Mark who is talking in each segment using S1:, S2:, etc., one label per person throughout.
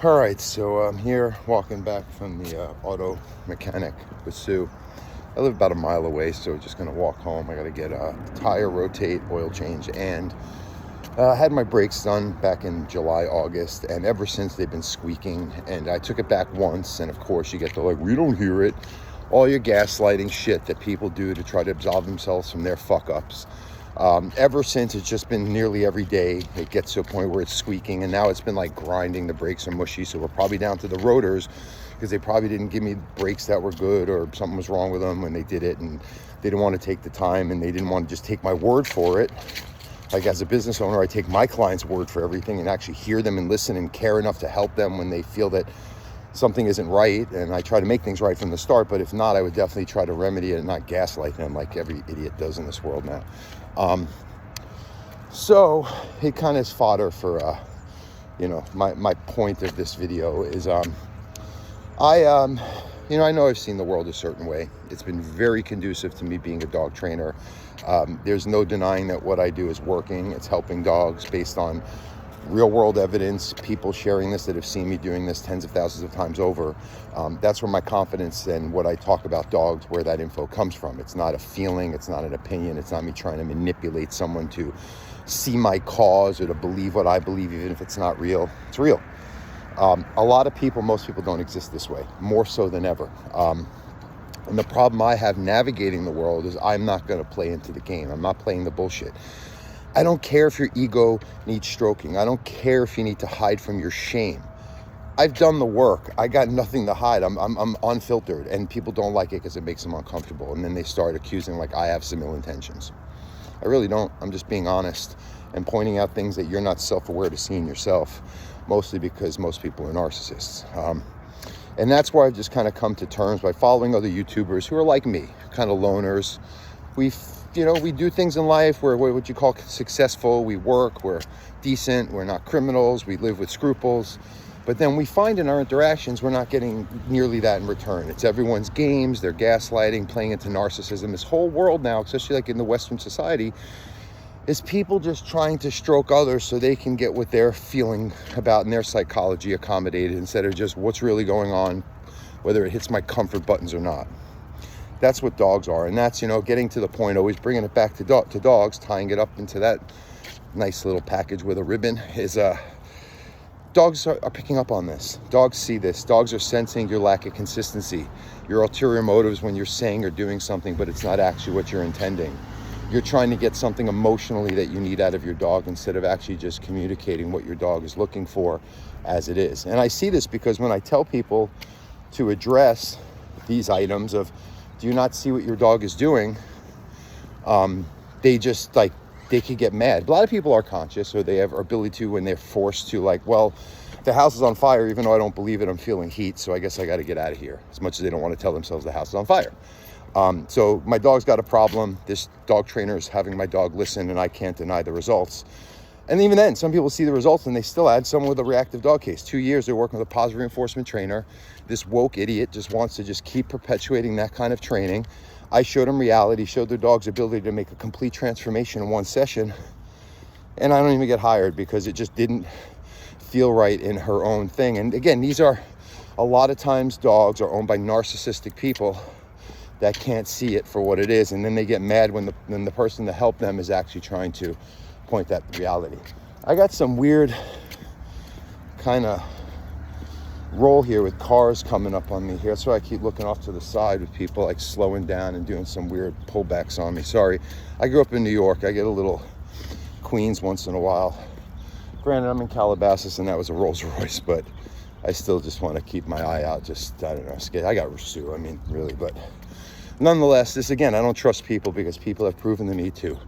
S1: All right, so I'm here walking back from the auto mechanic with Sue. I live about a mile away, so just gonna walk home. I gotta get a tire rotate, oil change, and I had my brakes done back in July, August, and ever since they've been squeaking. And I took it back once, and of course you get the we don't hear it. All your gaslighting shit that people do to try to absolve themselves from their fuck-ups. Ever since, it's just been nearly every day. It gets to a point where it's squeaking, and now it's been like grinding. The brakes are mushy, so we're probably down to the rotors because they probably didn't give me brakes that were good, or something was wrong with them when they did it, and they didn't want to take the time, and they didn't want to just take my word for it. Like, as a business owner, I take my clients' word for everything and actually hear them and listen and care enough to help them when they feel that something isn't right, and I try to make things right from the start. But if not, I would definitely try to remedy it and not gaslight them like every idiot does in this world now. So it kind of is fodder for my point of this video is I know I've seen the world a certain way. It's been very conducive to me being a dog trainer. There's no denying that what I do is working. It's helping dogs based on real world evidence, people sharing this that have seen me doing this tens of thousands of times over. That's where my confidence and what I talk about dogs, where that info comes from. It's not a feeling, it's not an opinion, it's not me trying to manipulate someone to see my cause or to believe what I believe, even if it's not real. It's real. A lot of people, most people don't exist this way, more so than ever. And the problem I have navigating the world is I'm not going to play into the game. I'm not playing the bullshit. I don't care if your ego needs stroking. I don't care if you need to hide from your shame. I've done the work. I got nothing to hide. I'm unfiltered, and people don't like it because it makes them uncomfortable. And then they start accusing like I have some ill intentions. I really don't. I'm just being honest and pointing out things that you're not self-aware to see in yourself, mostly because most people are narcissists. And that's why I've just kind of come to terms by following other YouTubers who are like me, kind of loners. We do things in life. We're what you call successful. We work. We're decent. We're not criminals. We live with scruples. But then we find in our interactions, we're not getting nearly that in return. It's everyone's games. They're gaslighting, playing into narcissism. This whole world now, especially like in the Western society, is people just trying to stroke others so they can get what they're feeling about in their psychology accommodated, instead of just what's really going on, whether it hits my comfort buttons or not. That's what dogs are. And that's, getting to the point, always bringing it back to dogs, tying it up into that nice little package with a ribbon, is dogs are picking up on this. Dogs see this. Dogs are sensing your lack of consistency, your ulterior motives when you're saying or doing something, but it's not actually what you're intending. You're trying to get something emotionally that you need out of your dog instead of actually just communicating what your dog is looking for as it is. And I see this because when I tell people to address these items of, do you not see what your dog is doing? They just they could get mad. A lot of people are conscious, or they have ability to, when they're forced to, the house is on fire, even though I don't believe it, I'm feeling heat, so I guess I got to get out of here. As much as they don't want to tell themselves the house is on fire. So my dog's got a problem. This dog trainer is having my dog listen, and I can't deny the results. And even then, some people see the results and they still add someone with a reactive dog case. 2 years they're working with a positive reinforcement trainer. This woke idiot just wants to just keep perpetuating that kind of training. I showed them reality, showed their dog's ability to make a complete transformation in one session. And I don't even get hired because it just didn't feel right in her own thing. And again, these are, a lot of times dogs are owned by narcissistic people that can't see it for what it is. And then they get mad when the person to help them is actually trying to point that reality. I got some weird kind of roll here with cars coming up on me here. That's why I keep looking off to the side with people like slowing down and doing some weird pullbacks on me. Sorry. I grew up in New York. I get a little Queens once in a while. Granted, I'm in Calabasas and that was a Rolls Royce, but I still just want to keep my eye out. Just, I don't know, I got Sue, really. But nonetheless, this again, I don't trust people because people have proven to me to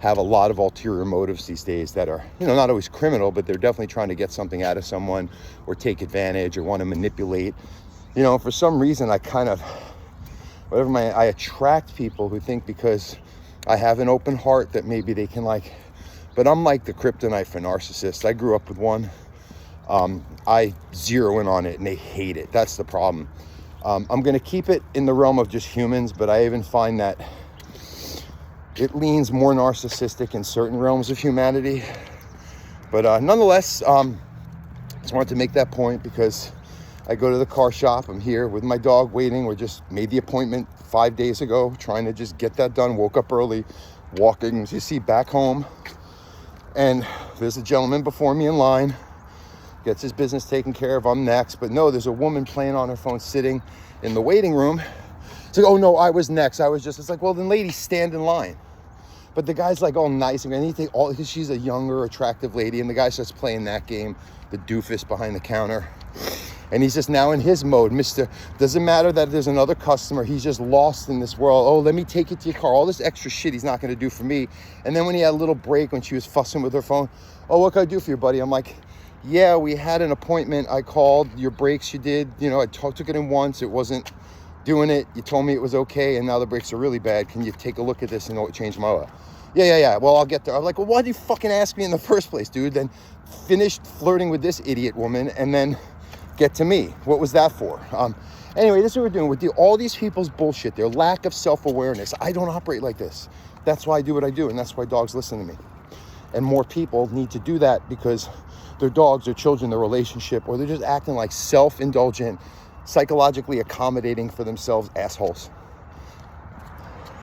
S1: have a lot of ulterior motives these days that are, not always criminal, but they're definitely trying to get something out of someone or take advantage or want to manipulate. For some reason, I attract people who think because I have an open heart that maybe they can but I'm like the kryptonite for narcissists. I grew up with one. I zero in on it and they hate it. That's the problem. I'm going to keep it in the realm of just humans, but I even find that it leans more narcissistic in certain realms of humanity. But nonetheless, Just wanted to make that point because I go to the car shop. I'm here with my dog waiting. We just made the appointment 5 days ago, trying to just get that done. Woke up early, walking, as you see, back home. And there's a gentleman before me in line, gets his business taken care of. I'm next. But no, there's a woman playing on her phone sitting in the waiting room. It's like, oh no, I was next. It's like, well, then lady, stand in line. But the guy's like all nice and anything, because she's a younger, attractive lady. And the guy starts playing that game, the doofus behind the counter. And he's just now in his mode. Doesn't matter that there's another customer. He's just lost in this world. Oh, let me take it to your car. All this extra shit he's not going to do for me. And then when he had a little break, when she was fussing with her phone, oh, what can I do for you, buddy? I'm like, yeah, we had an appointment. I called. Your brakes you did. I took it in once. It wasn't doing it. You told me it was okay. And now the brakes are really bad. Can you take a look at this and change my oil? Yeah. Well, I'll get there. I'm like, well, why did you fucking ask me in the first place, dude? Then finished flirting with this idiot woman and then get to me. What was that for? Anyway, this is what we're doing with all these people's bullshit, their lack of self-awareness. I don't operate like this. That's why I do what I do, and that's why dogs listen to me. And more people need to do that because their dogs, their children, their relationship, or they're just acting like self-indulgent, psychologically accommodating for themselves assholes.